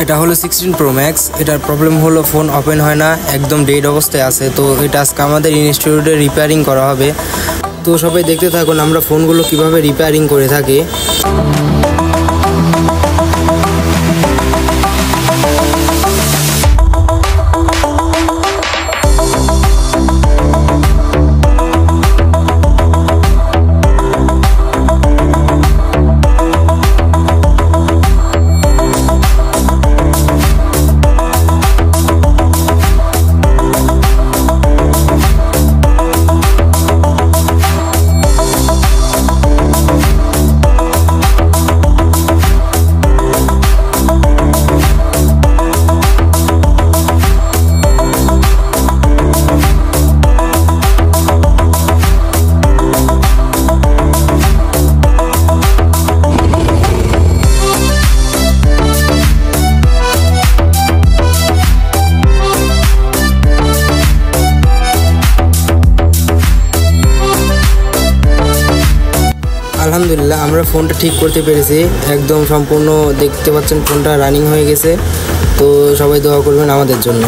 এটা হলো 16 Pro Max। এটার প্রবলেম হলো ফোন ওপেন হয় না, একদম ডেড অবস্থায় আছে। তো এটা আজকে আমাদের ইনস্টিটিউটে রিপেয়ারিং করা হবে। তো সবাই দেখতে থাকুন আমরা ফোনগুলো কিভাবে রিপেয়ারিং করে থাকি। আলহামদুলিল্লাহ আমরা ফোনটা ঠিক করতে পেরেছি, একদম সম্পূর্ণ দেখতে পাচ্ছেন ফোনটা রানিং হয়ে গেছে। তো সবাই দোয়া করবেন আমাদের জন্য।